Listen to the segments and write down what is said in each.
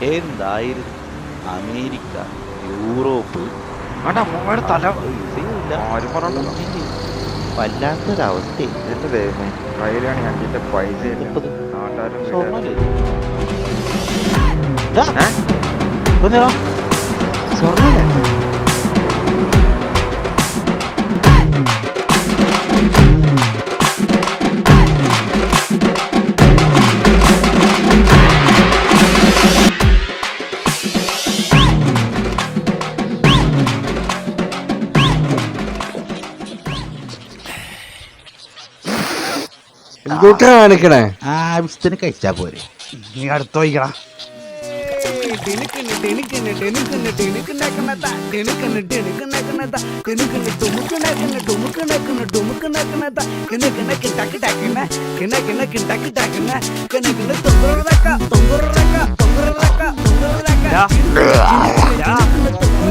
എന്തായിരുന്നു America, Europe, വല്ലാത്തൊരവസ്ഥ. എന്റെ ദൈവമേ, കയ്യിലാണ് അഞ്ചിന്റെ പൈസ കാണിക്കണേ. ആവശ്യത്തിന് കഴിച്ചാ പോരെ. നീ അടുത്ത് വയ്ക്കടാ.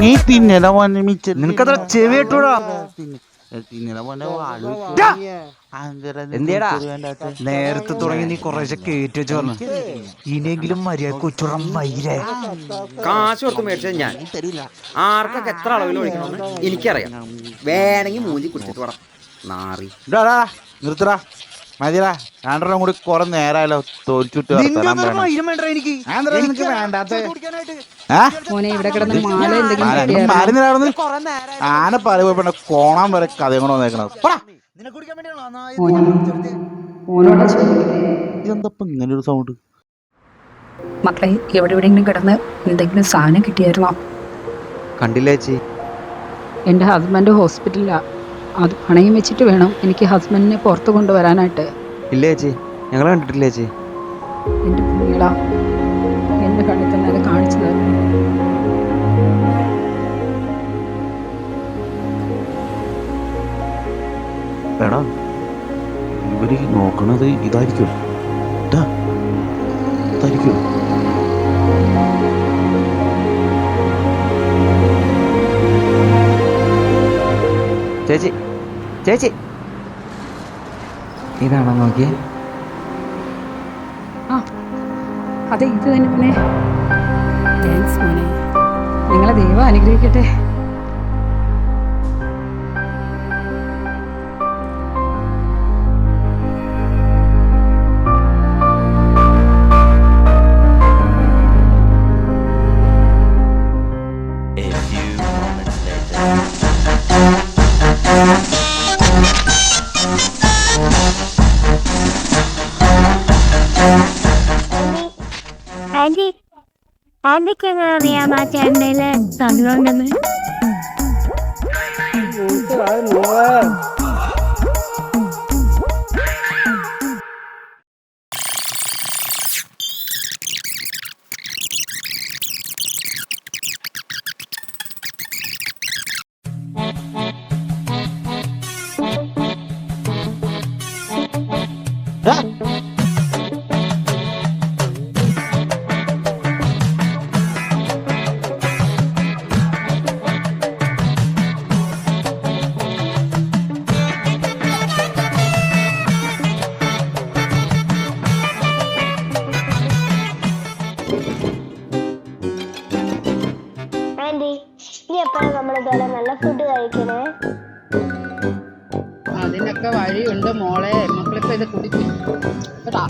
നീ തിന്നല പോലെ നിനക്കത്ര ചെവിട്ടൂടാ. എന്തിയടാ നേരത്തെ തുടങ്ങി നീ കുറേശ്ശെ കേറ്റി വെച്ച് പറഞ്ഞു. ഇനിയെങ്കിലും മര്യാദക്ക് ഉച്ചുറം വൈരേ. കാശ് കൊടുത്ത് മേടിച്ചത് ഞാൻ. ആർക്കൊക്കെ എത്ര അളവിൽ ഒഴിക്കണമെന്ന് എനിക്കറിയാം. വേണമെങ്കിൽ മൂഞ്ചി കുടിച്ചിട്ട് പറ നാറി. നിർത്തടാ, മതിയടാ. രണ്ടെണ്ണം കൂടി കുറെ നേരമായാലോ തോൽച്ചുട്ട് എനിക്ക് ആന പറയുമ്പോ കോണാൻ വരെ കഥയും കൂടെ വന്നേക്കണത്. ഇതെന്തപ്പോ ഇങ്ങനൊരു സൗണ്ട്? മക്കളെ, എവിടെയെങ്കിലും കിടന്ന് എന്തെങ്കിലും സാധനം കിട്ടിയായിരുന്നോ? കണ്ടില്ല ചേച്ചി. എൻ്റെ ഹസ്ബൻഡ് ഹോസ്പിറ്റലിലാണ്. അത് പണയം വെച്ചിട്ട് വേണം എനിക്ക് ഹസ്ബൻഡിനെ പുറത്ത് കൊണ്ടുവരാനായിട്ട്. ഇല്ല ചേച്ചി, ഞങ്ങൾ കണ്ടിട്ടില്ല ചേച്ചി. എൻ്റെ പുള്ളികളാ, എൻ്റെ കണ്ണിൽ തന്നെ അത് കാണിച്ചു തരണം. എടാ, ഇവര് നോക്കണത് ഇതായിരിക്കും. ഇതായിരിക്കും. ചേച്ചി ചേച്ചി ഇതാണോ നോക്കിയേ? ആ, അതെ, ഇത് തന്നെ മോനെ. താങ്ക്സ് മോനെ. നിങ്ങളെ ദൈവം അനുഗ്രഹിക്കട്ടെ. ആന്റിക്ക് എങ്ങനെ അറിയാം ആ ചേട്ടയില് തന്നുണ്ടെന്ന്? നല്ല ഫുഡ് കഴിക്കണേ. അതിനൊക്കെ വഴിയുണ്ട് മോളെ. മക്കളിപ്പോ ഇത് കുടിക്കും കേട്ടാ.